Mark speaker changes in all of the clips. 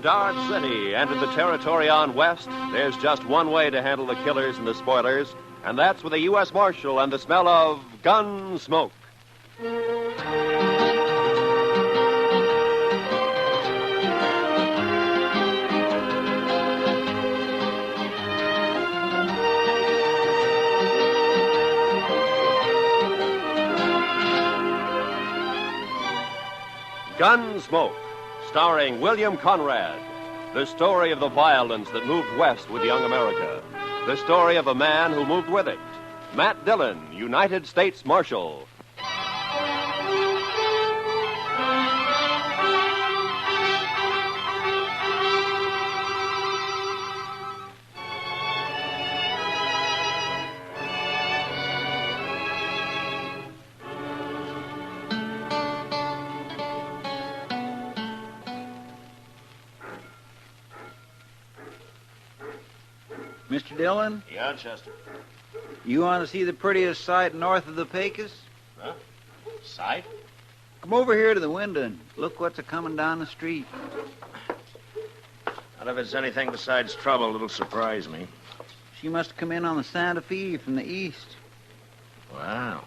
Speaker 1: Dodge City and in the territory on west, there's just one way to handle the killers and the spoilers, and that's with a U.S. Marshal and the smell of Gunsmoke. Gunsmoke, starring William Conrad. The story of the violence that moved west with young America. The story of a man who moved with it. Matt Dillon, United States Marshal.
Speaker 2: Mr. Dillon?
Speaker 3: Yeah, Chester.
Speaker 2: You want to see the prettiest sight north of the Pecos?
Speaker 3: Huh? Sight?
Speaker 2: Come over here to the window and look what's a-coming down the street.
Speaker 3: Not if it's anything besides trouble, it'll surprise me.
Speaker 2: She must have come in on the Santa Fe from the east.
Speaker 3: Wow.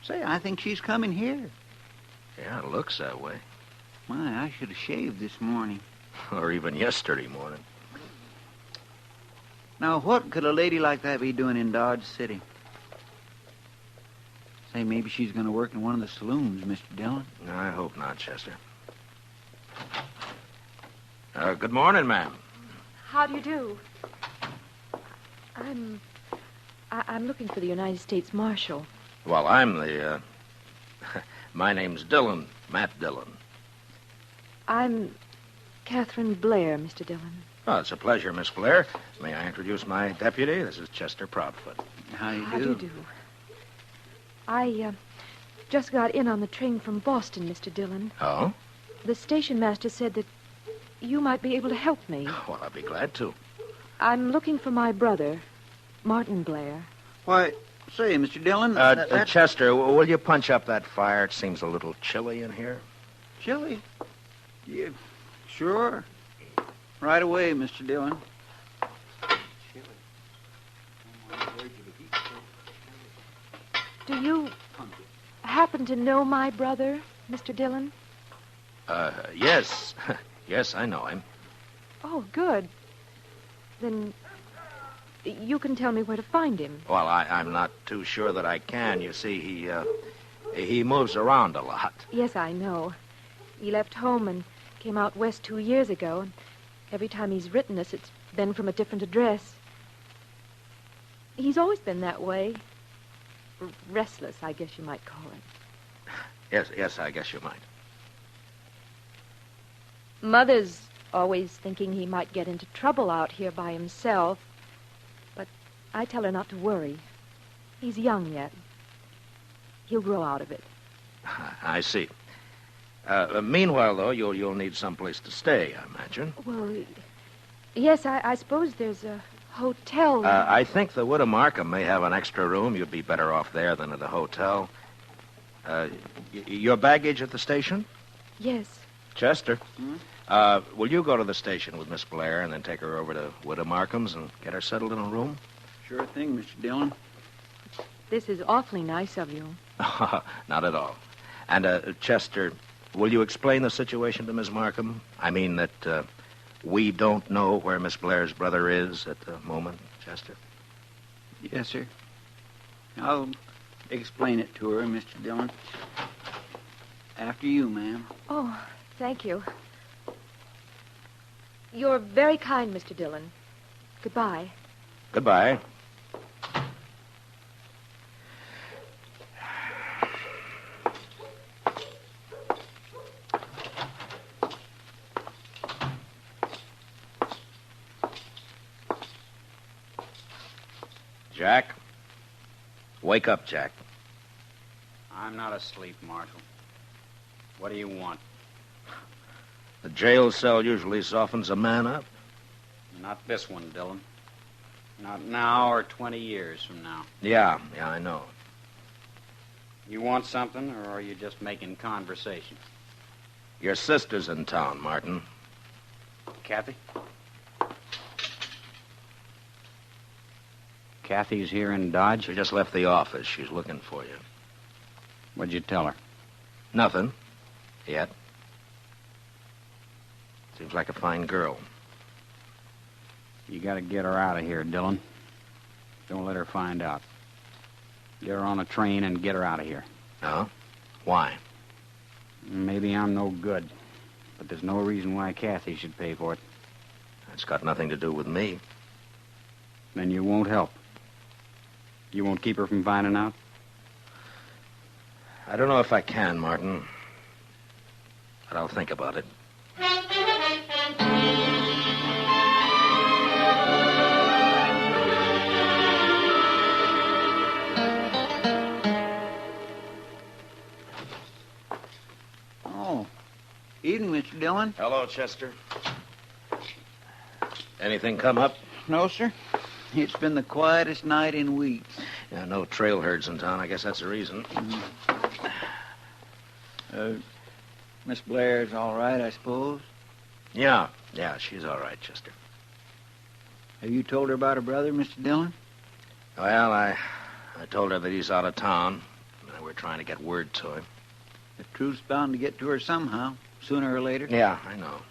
Speaker 2: Say, I think she's coming here.
Speaker 3: Yeah, it looks that way.
Speaker 2: My, I should have shaved this morning.
Speaker 3: Or even yesterday morning.
Speaker 2: Now, what could a lady like that be doing in Dodge City? Say, maybe she's going to work in one of the saloons, Mr. Dillon.
Speaker 3: No, I hope not, Chester. Good morning, ma'am.
Speaker 4: How do you do? I'm looking for the United States Marshal.
Speaker 3: Well, I'm the, my name's Dillon, Matt Dillon.
Speaker 4: I'm Katherine Blair, Mr. Dillon.
Speaker 3: Oh, it's a pleasure, Miss Blair. May I introduce my deputy? This is Chester Proudfoot.
Speaker 2: How do you do?
Speaker 4: How do you do? I just got in on the train from Boston, Mr. Dillon.
Speaker 3: Oh?
Speaker 4: The station master said that you might be able to help me.
Speaker 3: Well, I'll be glad to.
Speaker 4: I'm looking for my brother, Martin Blair.
Speaker 2: Why, say, Mr. Dillon...
Speaker 3: Chester, will you punch up that fire? It seems a little chilly in here.
Speaker 2: Chilly? Yeah, sure. Right away, Mr. Dillon.
Speaker 4: Do you happen to know my brother, Mr. Dillon?
Speaker 3: Yes. Yes, I know him.
Speaker 4: Oh, good. Then you can tell me where to find him.
Speaker 3: Well, I'm not too sure that I can. You see, he moves around a lot.
Speaker 4: Yes, I know. He left home and came out west 2 years ago, and every time he's written us, it's been from a different address. He's always been that way. Restless, I guess you might call it.
Speaker 3: Yes, I guess you might.
Speaker 4: Mother's always thinking he might get into trouble out here by himself. But I tell her not to worry. He's young yet. He'll grow out of it.
Speaker 3: I see. Meanwhile, though, you'll need someplace to stay, I imagine.
Speaker 4: Well, yes, I suppose there's a hotel.
Speaker 3: I think the Widow Markham may have an extra room. You'd be better off there than at the hotel. Your baggage at the station?
Speaker 4: Yes.
Speaker 3: Chester, will you go to the station with Miss Blair and then take her over to Widow Markham's and get her settled in a room?
Speaker 2: Sure thing, Mr. Dillon.
Speaker 4: This is awfully nice of you.
Speaker 3: Not at all. And, Chester, will you explain the situation to Miss Markham? I mean that we don't know where Miss Blair's brother is at the moment, Chester?
Speaker 2: Yes, sir. I'll explain it to her, Mr. Dillon. After you, ma'am.
Speaker 4: Oh, thank you. You're very kind, Mr. Dillon. Goodbye.
Speaker 3: Goodbye. Jack? Wake up, Jack.
Speaker 5: I'm not asleep, Marshal. What do you want?
Speaker 3: The jail cell usually softens a man up.
Speaker 5: Not this one, Dillon. Not now or 20 years from now.
Speaker 3: Yeah, I know.
Speaker 5: You want something, or are you just making conversation?
Speaker 3: Your sister's in town, Martin.
Speaker 5: Kathy? Kathy's here in Dodge?
Speaker 3: She just left the office. She's looking for you.
Speaker 5: What'd you tell her?
Speaker 3: Nothing. Yet. Seems like a fine girl.
Speaker 5: You gotta get her out of here, Dillon. Don't let her find out. Get her on a train and get her out of here.
Speaker 3: No? Why?
Speaker 5: Maybe I'm no good, but there's no reason why Kathy should pay for it.
Speaker 3: It's got nothing to do with me.
Speaker 5: Then you won't help. You won't keep her from finding out?
Speaker 3: I don't know if I can, Martin. But I'll think about it.
Speaker 2: Oh, evening, Mr. Dillon.
Speaker 3: Hello, Chester. Anything come up?
Speaker 2: No, sir. It's been the quietest night in weeks.
Speaker 3: Yeah, no trail herds in town. I guess that's the reason.
Speaker 2: Miss Blair's all right, I suppose?
Speaker 3: Yeah, she's all right, Chester.
Speaker 2: Have you told her about her brother, Mr. Dillon?
Speaker 3: Well, I told her that he's out of town. We're trying to get word to him.
Speaker 2: The truth's bound to get to her somehow, sooner or later.
Speaker 3: Yeah, I know.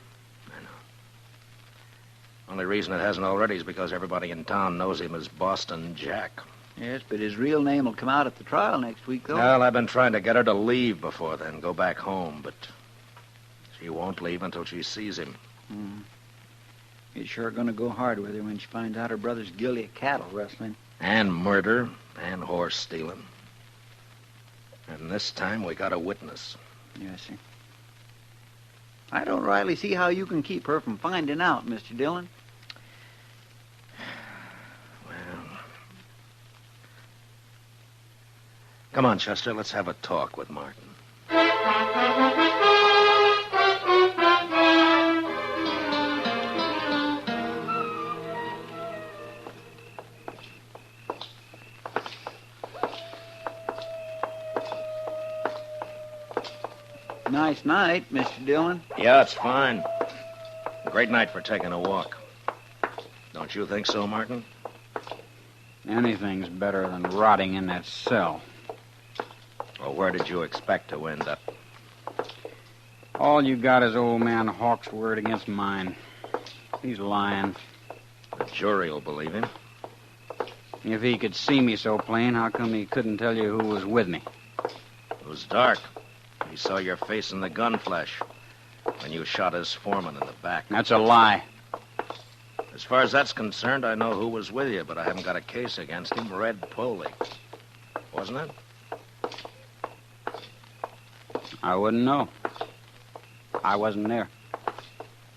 Speaker 3: Only reason it hasn't already is because everybody in town knows him as Boston Jack.
Speaker 2: Yes, but his real name will come out at the trial next week, though.
Speaker 3: Well, I've been trying to get her to leave before then, go back home, but she won't leave until she sees him.
Speaker 2: It's sure going to go hard with her when she finds out her brother's guilty of cattle rustling.
Speaker 3: And murder, and horse stealing. And this time we got a witness.
Speaker 2: Yes, sir. I don't rightly see how you can keep her from finding out, Mr. Dillon.
Speaker 3: Come on, Chester, let's have a talk with Martin.
Speaker 2: Nice night, Mr. Dillon.
Speaker 3: Yeah, it's fine. Great night for taking a walk. Don't you think so, Martin?
Speaker 5: Anything's better than rotting in that cell.
Speaker 3: Well, where did you expect to end up?
Speaker 5: All you got is old man Hawk's word against mine. He's lying.
Speaker 3: The jury will believe him.
Speaker 5: If he could see me so plain, how come he couldn't tell you who was with me?
Speaker 3: It was dark. He saw your face in the gun flash when you shot his foreman in the back.
Speaker 5: That's a lie.
Speaker 3: As far as that's concerned, I know who was with you, but I haven't got a case against him. Red Poley. Wasn't it?
Speaker 5: I wouldn't know. I wasn't there.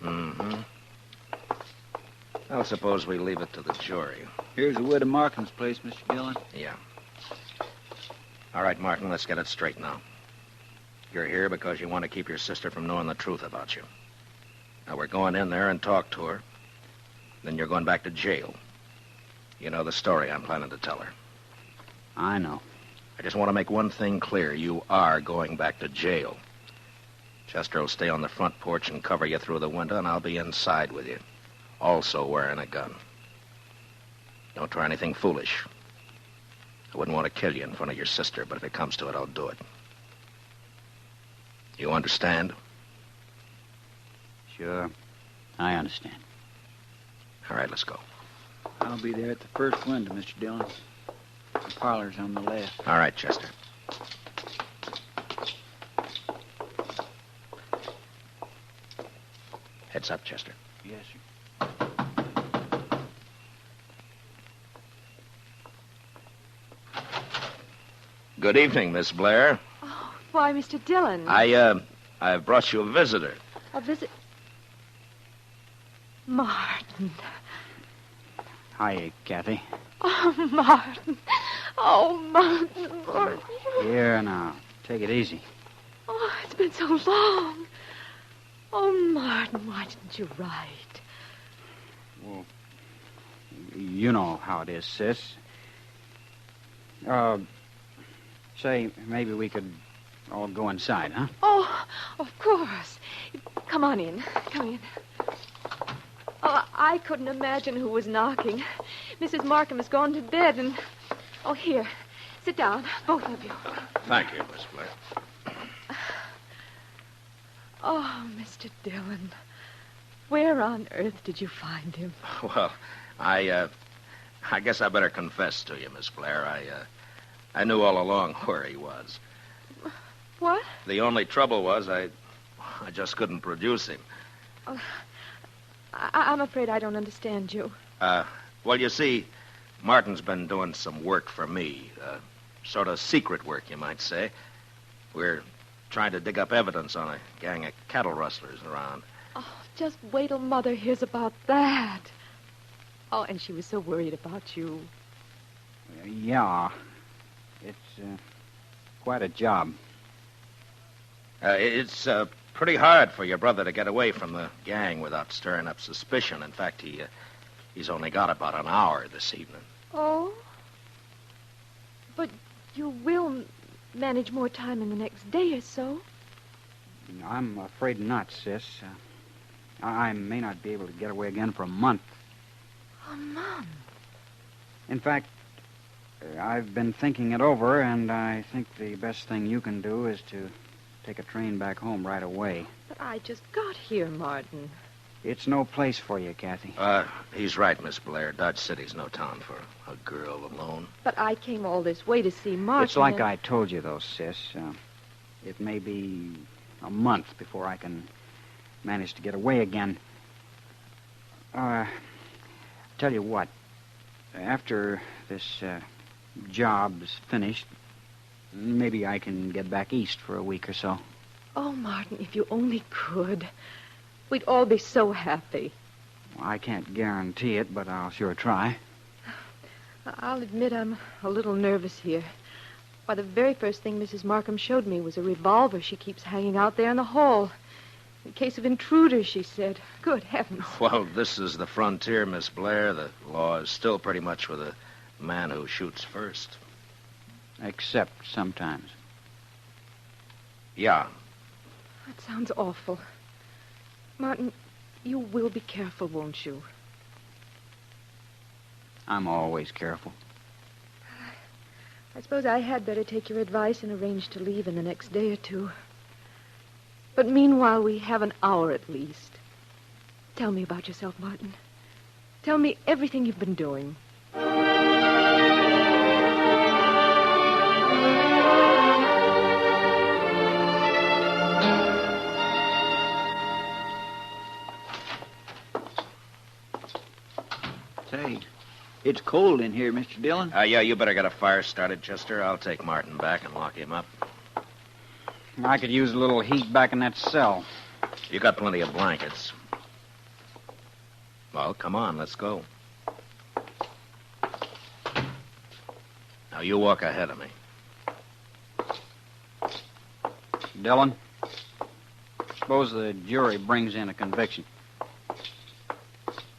Speaker 3: Mm-hmm. Well, suppose we leave it to the jury.
Speaker 2: Here's the widow Markham's place, Mr. Dillon.
Speaker 3: Yeah. All right, Martin, let's get it straight now. You're here because you want to keep your sister from knowing the truth about you. Now, we're going in there and talk to her. Then you're going back to jail. You know the story I'm planning to tell her.
Speaker 5: I know.
Speaker 3: I just want to make one thing clear. You are going back to jail. Chester will stay on the front porch and cover you through the window, and I'll be inside with you, also wearing a gun. Don't try anything foolish. I wouldn't want to kill you in front of your sister, but if it comes to it, I'll do it. You understand?
Speaker 5: Sure. I understand.
Speaker 3: All right, let's go.
Speaker 2: I'll be there at the first window, Mr. Dillon. The parlor's on the left.
Speaker 3: All right, Chester. Heads up, Chester.
Speaker 2: Yes, sir.
Speaker 3: Good evening, Miss Blair.
Speaker 4: Oh, why, Mr. Dillon.
Speaker 3: I've brought you a visitor.
Speaker 4: A visit... Martin.
Speaker 5: Hi, Kathy.
Speaker 4: Oh, Martin. Oh, Martin.
Speaker 5: Here now. Take it easy.
Speaker 4: Oh, it's been so long. Oh, Martin, why didn't you write?
Speaker 5: Well, you know how it is, sis. Say, maybe we could all go inside, huh?
Speaker 4: Oh, of course. Come on in. Come in. Oh, I couldn't imagine who was knocking. Mrs. Markham has gone to bed, and... Oh, here. Sit down, both of you.
Speaker 3: Thank you, Miss Blair.
Speaker 4: Oh, Mr. Dillon. Where on earth did you find him?
Speaker 3: Well, I guess I better confess to you, Miss Blair. I knew all along where he was.
Speaker 4: What?
Speaker 3: The only trouble was I just couldn't produce him.
Speaker 4: Oh, I'm afraid I don't understand you.
Speaker 3: Well, you see, Martin's been doing some work for me. Sort of secret work, you might say. We're trying to dig up evidence on a gang of cattle rustlers around.
Speaker 4: Oh, just wait till Mother hears about that. Oh, and she was so worried about you.
Speaker 5: Yeah. It's quite a job.
Speaker 3: It's pretty hard for your brother to get away from the gang without stirring up suspicion. In fact, he's only got about an hour this evening.
Speaker 4: Oh? But you will manage more time in the next day or so.
Speaker 5: I'm afraid not, sis. I may not be able to get away again for a month.
Speaker 4: A month?
Speaker 5: In fact, I've been thinking it over, and I think the best thing you can do is to take a train back home right away.
Speaker 4: But I just got here, Martin.
Speaker 5: It's no place for you, Kathy.
Speaker 3: He's right, Miss Blair. Dodge City's no town for a girl alone.
Speaker 4: But I came all this way to see Martin.
Speaker 5: It's like I told you, though, sis. It may be a month before I can manage to get away again. Tell you what. After this job's finished, maybe I can get back east for a week or so.
Speaker 4: Oh, Martin, if you only could. We'd all be so happy.
Speaker 5: Well, I can't guarantee it, but I'll sure try.
Speaker 4: I'll admit I'm a little nervous here. Why, the very first thing Mrs. Markham showed me was a revolver she keeps hanging out there in the hall. In case of intruders, she said. Good heavens.
Speaker 3: Well, this is the frontier, Miss Blair. The law is still pretty much with the man who shoots first.
Speaker 5: Except sometimes.
Speaker 3: Yeah.
Speaker 4: That sounds awful. Martin, you will be careful, won't you?
Speaker 5: I'm always careful.
Speaker 4: I suppose I had better take your advice and arrange to leave in the next day or two. But meanwhile, we have an hour at least. Tell me about yourself, Martin. Tell me everything you've been doing.
Speaker 2: Say, it's cold in here, Mr. Dillon.
Speaker 3: Yeah, you better get a fire started, Chester. I'll take Martin back and lock him up.
Speaker 5: I could use a little heat back in that cell.
Speaker 3: You got plenty of blankets. Well, come on, let's go. Now, you walk ahead of me.
Speaker 5: Dillon, suppose the jury brings in a conviction.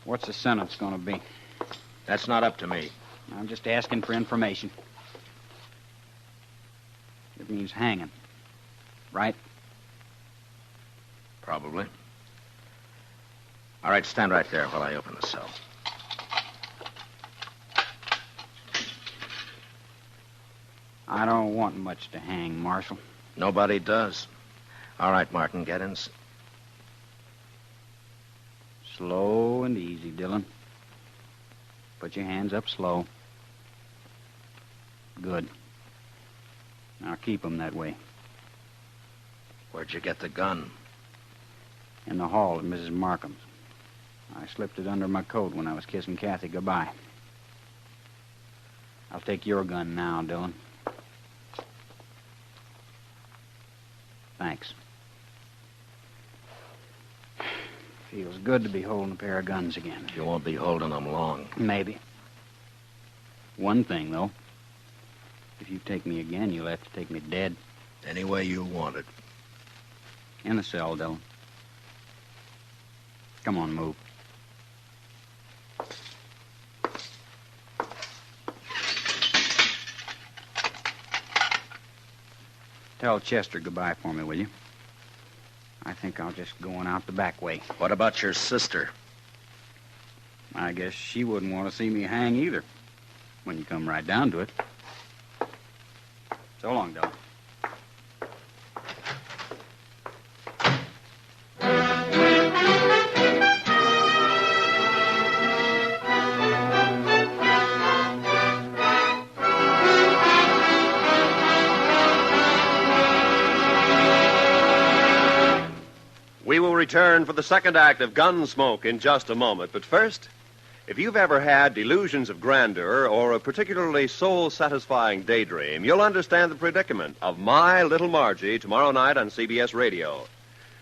Speaker 5: What's the sentence going to be?
Speaker 3: That's not up to me.
Speaker 5: I'm just asking for information. It means hanging, right?
Speaker 3: Probably. All right, stand right there while I open the cell.
Speaker 5: I don't want much to hang, Marshal.
Speaker 3: Nobody does. All right, Martin, get in.
Speaker 5: Slow and easy, Dillon. Put your hands up slow. Good. Now keep them that way.
Speaker 3: Where'd you get the gun?
Speaker 5: In the hall at Mrs. Markham's. I slipped it under my coat when I was kissing Kathy goodbye. I'll take your gun now, Dillon. Thanks. Feels good to be holding a pair of guns again.
Speaker 3: You won't be holding them long.
Speaker 5: Maybe. One thing, though. If you take me again, you'll have to take me dead.
Speaker 3: Any way you want it.
Speaker 5: In the cell, Dillon. Come on, move. Tell Chester goodbye for me, will you? I think I'll just go on out the back way.
Speaker 3: What about your sister?
Speaker 5: I guess she wouldn't want to see me hang either, when you come right down to it. So long, Dillon.
Speaker 1: We will return for the second act of Gunsmoke in just a moment. But first, if you've ever had delusions of grandeur or a particularly soul-satisfying daydream, you'll understand the predicament of My Little Margie tomorrow night on CBS Radio.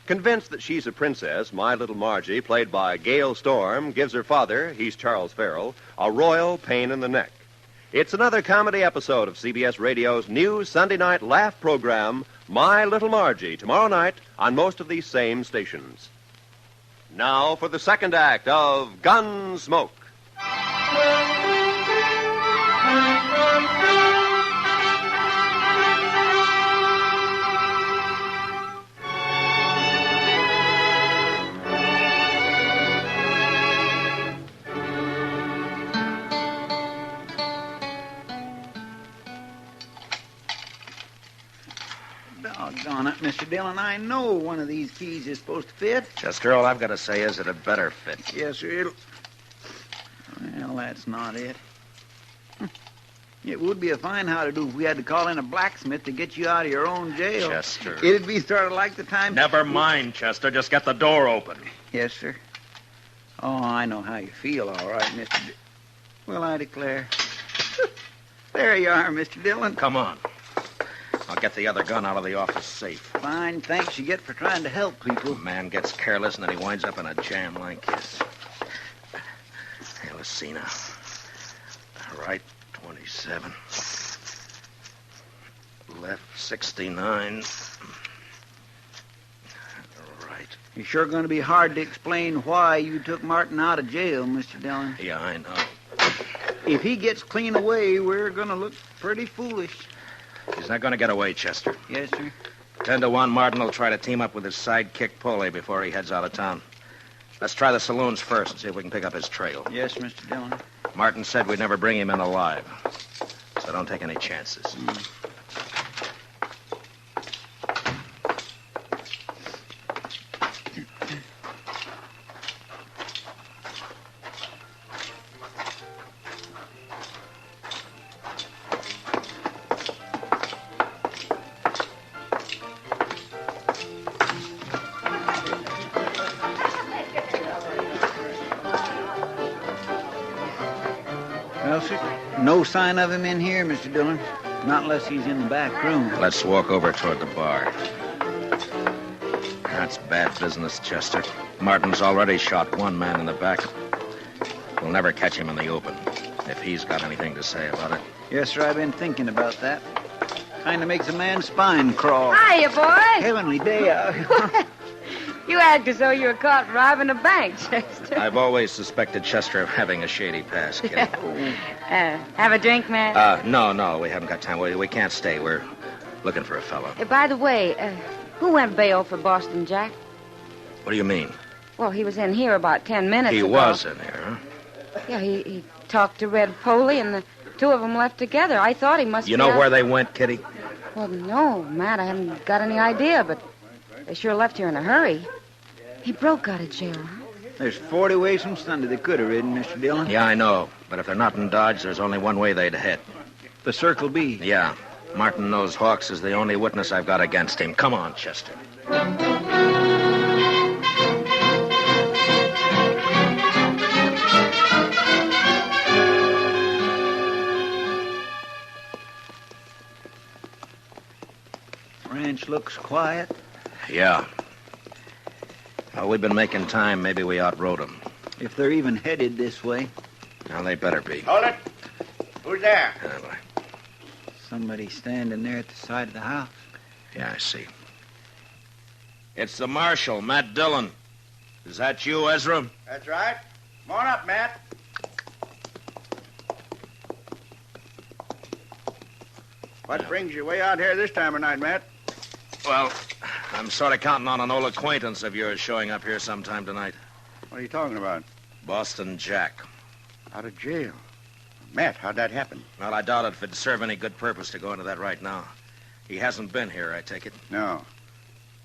Speaker 1: Convinced that she's a princess, My Little Margie, played by Gail Storm, gives her father, he's Charles Farrell, a royal pain in the neck. It's another comedy episode of CBS Radio's new Sunday night laugh program, My Little Margie, tomorrow night on most of these same stations. Now for the second act of Gunsmoke.
Speaker 2: Doggone it, Mr. Dillon. I know one of these keys is supposed to fit.
Speaker 3: Chester, all I've got to say is that it better fit.
Speaker 2: Yes, sir. Well, that's not it. It would be a fine how-to-do if we had to call in a blacksmith to get you out of your own jail.
Speaker 3: Chester.
Speaker 2: It'd be sort of like the time...
Speaker 3: Never mind, Chester. Just get the door open.
Speaker 2: Yes, sir. Oh, I know how you feel, all right, Mr. Well, I declare. There you are, Mr. Dillon.
Speaker 3: Come on. I'll get the other gun out of the office safe.
Speaker 2: Fine thanks you get for trying to help people.
Speaker 3: A man gets careless and then he winds up in a jam like this. Hey, let's see now. Right, 27. Left, 69. Right.
Speaker 2: It's sure going to be hard to explain why you took Martin out of jail, Mr. Dillon.
Speaker 3: Yeah, I know.
Speaker 2: If he gets clean away, we're going to look pretty foolish.
Speaker 3: He's not going to get away, Chester.
Speaker 2: Yes, sir.
Speaker 3: 10 to 1, Martin will try to team up with his sidekick Parley before he heads out of town. Let's try the saloons first and see if we can pick up his trail.
Speaker 2: Yes, Mr. Dillon.
Speaker 3: Martin said we'd never bring him in alive, so don't take any chances.
Speaker 2: Well, sir, no sign of him in here, Mr. Dillon. Not unless he's in the back room.
Speaker 3: Let's walk over toward the bar. That's bad business, Chester. Martin's already shot one man in the back. We'll never catch him in the open, if he's got anything to say about it.
Speaker 2: Yes, sir, I've been thinking about that. Kind of makes a man's spine crawl.
Speaker 6: Hiya, boy.
Speaker 2: Heavenly day.
Speaker 6: You act as though you were caught robbing a bank, Chester.
Speaker 3: I've always suspected Chester of having a shady past, kid.
Speaker 6: Have a drink, man?
Speaker 3: No, we haven't got time. We can't stay. We're looking for a fellow.
Speaker 6: By the way, who went bail for Boston Jack?
Speaker 3: What do you mean?
Speaker 6: Well, he was in here about 10 minutes ago.
Speaker 3: He was in here, huh?
Speaker 6: Yeah, he talked to Red Poley, and the two of them left together. I thought he must
Speaker 3: You know where they went, Kitty?
Speaker 6: Well, no, Matt, I haven't got any idea, but they sure left here in a hurry. He broke out of jail, huh?
Speaker 2: There's 40 ways from Sunday they could have ridden, Mr. Dillon.
Speaker 3: Yeah, I know. But if they're not in Dodge, there's only one way they'd head.
Speaker 2: The Circle B.
Speaker 3: Yeah. Martin knows Hawks is the only witness I've got against him. Come on, Chester.
Speaker 2: Ranch looks quiet.
Speaker 3: Yeah. Well, we've been making time. Maybe we outrode them.
Speaker 2: If they're even headed this way.
Speaker 3: Now, they better be.
Speaker 7: Hold it. Who's there?
Speaker 2: Somebody standing there at the side of the house.
Speaker 3: Yeah, I see. It's the marshal, Matt Dillon. Is that you, Ezra?
Speaker 7: That's right. Come on up, Matt. What brings you way out here this time of night, Matt?
Speaker 3: Well, I'm sort of counting on an old acquaintance of yours showing up here sometime tonight.
Speaker 7: What are you talking about?
Speaker 3: Boston Jack.
Speaker 7: Out of jail. Matt, how'd that happen?
Speaker 3: Well, I doubt if it'd serve any good purpose to go into that right now. He hasn't been here, I take it.
Speaker 7: No.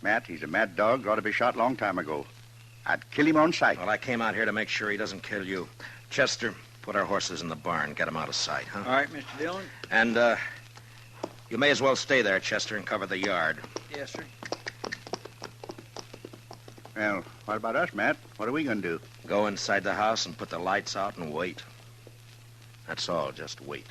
Speaker 7: Matt, he's a mad dog. Ought to be shot long time ago. I'd kill him on sight.
Speaker 3: Well, I came out here to make sure he doesn't kill you. Chester, put our horses in the barn. Get them out of sight, huh?
Speaker 2: All right, Mr. Dillon.
Speaker 3: And, you may as well stay there, Chester, and cover the yard.
Speaker 2: Yes, sir.
Speaker 7: Well, what about us, Matt? What are we going to do?
Speaker 3: Go inside the house and put the lights out and wait. That's all, just wait.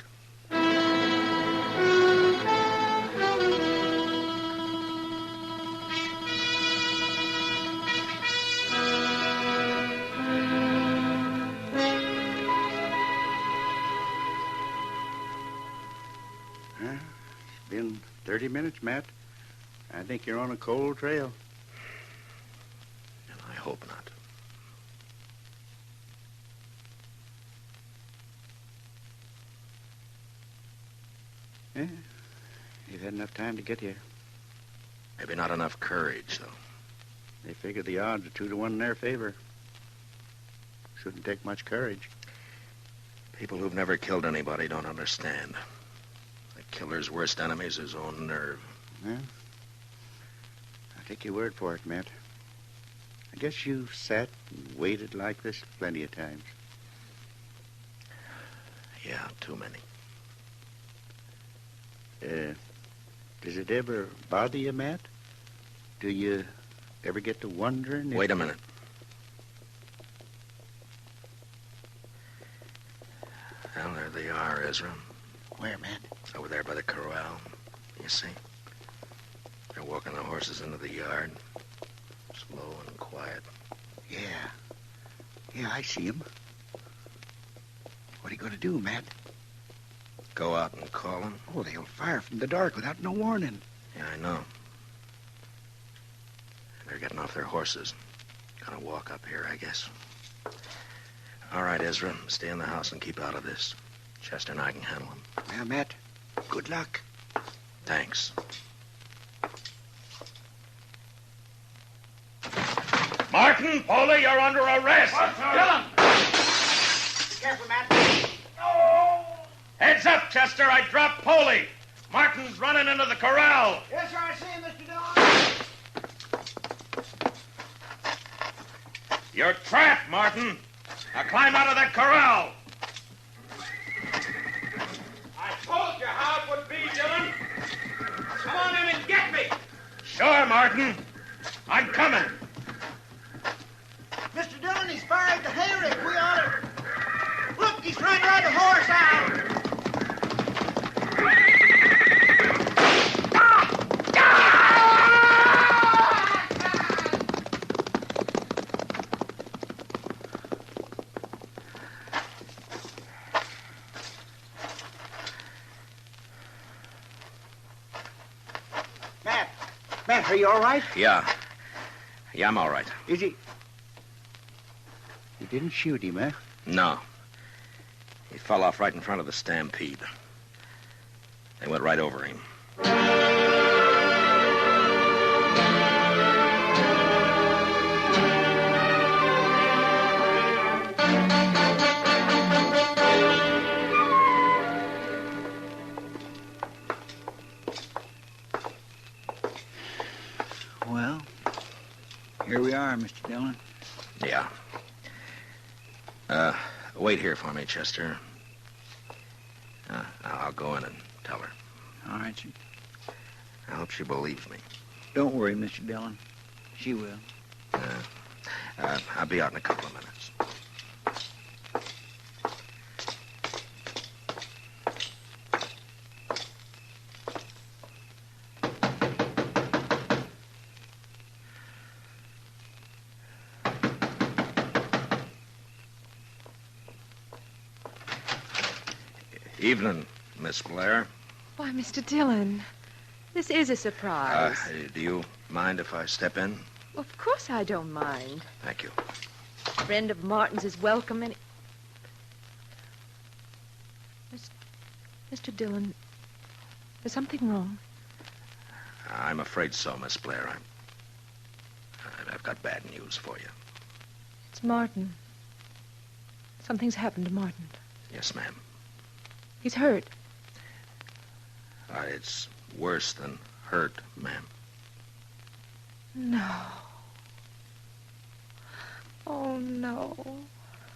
Speaker 7: It's been 30 minutes, Matt. I think you're on a cold trail.
Speaker 3: And I hope not.
Speaker 7: Yeah, you've had enough time to get here.
Speaker 3: Maybe not enough courage, though.
Speaker 7: They figure the odds are 2 to 1 in their favor. Shouldn't take much courage.
Speaker 3: People who've never killed anybody don't understand. The killer's worst enemy is his own nerve.
Speaker 7: Well, I'll take your word for it, Matt. I guess you've sat and waited like this plenty of times.
Speaker 3: Yeah, too many.
Speaker 7: Does it ever bother you, Matt? Do you ever get to wondering if...
Speaker 3: Wait a minute. Well, there they are, Ezra.
Speaker 7: Where, Matt?
Speaker 3: Over there by the corral. You see? They're walking the horses into the yard. Slow and quiet.
Speaker 7: Yeah. Yeah, I see him. What are you going to do, Matt?
Speaker 3: Go out and call them?
Speaker 7: Oh, they'll fire from the dark without no warning.
Speaker 3: Yeah, I know. They're getting off their horses. Gonna walk up here, I guess. All right, Ezra. Stay in the house and keep out of this. Chester and I can handle them.
Speaker 7: Well, Matt, good luck.
Speaker 3: Thanks.
Speaker 8: Martin, Polly, you're under arrest.
Speaker 7: Dillon! Be careful, Matt.
Speaker 8: Heads up, Chester. I dropped Polly. Martin's running into the corral.
Speaker 2: Yes, sir, I see him, Mr. Dillon.
Speaker 8: You're trapped, Martin. Now climb out of that corral. I told you how it would be, Dillon. Come on in and get me. Sure, Martin. I'm coming.
Speaker 2: Mr. Dillon, he's fired the hayrick. We ought to... Look, he's trying to ride the horse out.
Speaker 7: Matt, are you all right?
Speaker 3: Yeah. Yeah, I'm all right.
Speaker 7: Is he... You didn't shoot him, eh?
Speaker 3: No. He fell off right in front of the stampede. They went right over him.
Speaker 2: Well, here we are, Mr. Dillon.
Speaker 3: Yeah. Wait here for me, Chester. I'll go in and tell her.
Speaker 2: All right, sir.
Speaker 3: I hope she believes me.
Speaker 2: Don't worry, Mr. Dillon. She will.
Speaker 3: I'll be out in a couple of minutes. Evening, Miss Blair.
Speaker 4: Why, Mr. Dillon, this is a surprise.
Speaker 3: Do you mind if I step in?
Speaker 4: Well, of course I don't mind.
Speaker 3: Thank you.
Speaker 4: A friend of Martin's is welcome any... Mr. Dillon, is something wrong?
Speaker 3: I'm afraid so, Miss Blair. I've got bad news for you.
Speaker 4: It's Martin. Something's happened to Martin.
Speaker 3: Yes, ma'am.
Speaker 4: He's hurt.
Speaker 3: It's worse than hurt, ma'am.
Speaker 4: No. Oh, no.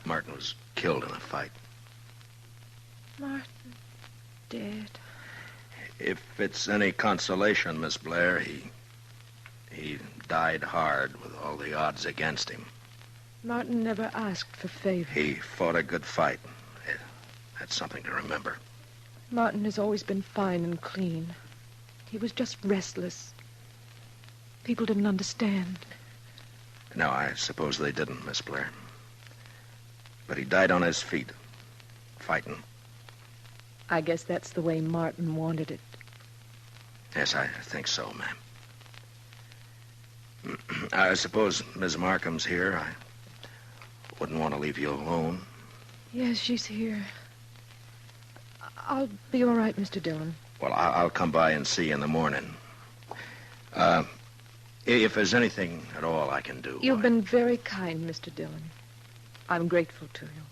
Speaker 3: Martin was killed in a fight.
Speaker 4: Martin dead.
Speaker 3: If it's any consolation, Miss Blair, he died hard with all the odds against him.
Speaker 4: Martin never asked for favor.
Speaker 3: He fought a good fight. That's something to remember.
Speaker 4: Martin has always been fine and clean. He was just restless. People didn't understand.
Speaker 3: No, I suppose they didn't, Miss Blair. But he died on his feet, fighting.
Speaker 4: I guess that's the way Martin wanted it.
Speaker 3: Yes, I think so, ma'am. I suppose Miss Markham's here. I wouldn't want to leave you alone.
Speaker 4: Yes, she's here. I'll be all right, Mr. Dillon.
Speaker 3: Well, I'll come by and see you in the morning. If there's anything at all I can do...
Speaker 4: You've been very kind, Mr. Dillon. I'm grateful to you.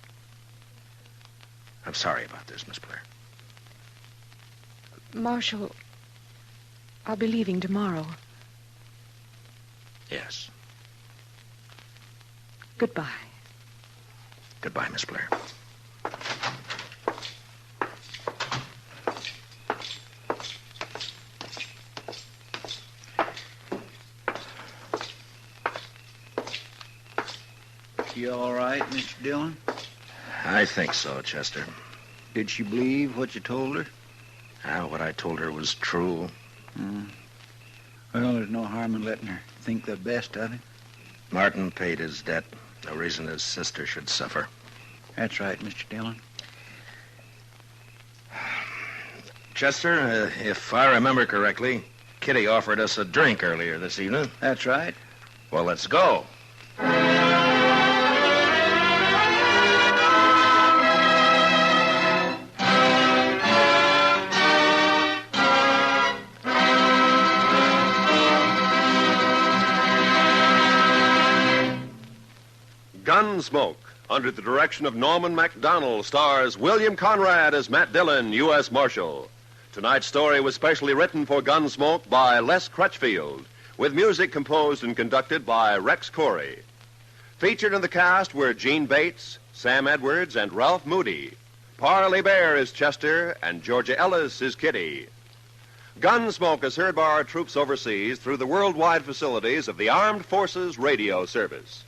Speaker 3: I'm sorry about this, Miss Blair.
Speaker 4: Marshal, I'll be leaving tomorrow.
Speaker 3: Yes.
Speaker 4: Goodbye.
Speaker 3: Goodbye, Miss Blair.
Speaker 2: You all right, Mr. Dillon?
Speaker 3: I think so, Chester.
Speaker 2: Did she believe what you told her?
Speaker 3: What I told her was true.
Speaker 2: Well, there's no harm in letting her think the best of it.
Speaker 3: Martin paid his debt. No reason his sister should suffer.
Speaker 2: That's right, Mr. Dillon.
Speaker 3: Chester, if I remember correctly, Kitty offered us a drink earlier this evening.
Speaker 2: That's right.
Speaker 3: Well, let's go.
Speaker 1: Gunsmoke, under the direction of Norman Macdonnell, stars William Conrad as Matt Dillon, U.S. Marshal. Tonight's story was specially written for Gunsmoke by Les Crutchfield, with music composed and conducted by Rex Corey. Featured in the cast were Jeanne Bates, Sam Edwards, and Ralph Moody. Parley Baer is Chester, and Georgia Ellis is Kitty. Gunsmoke is heard by our troops overseas through the worldwide facilities of the Armed Forces Radio Service.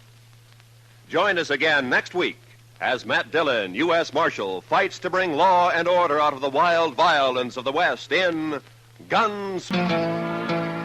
Speaker 1: Join us again next week as Matt Dillon, U.S. Marshal, fights to bring law and order out of the wild violence of the West in Gunsmoke.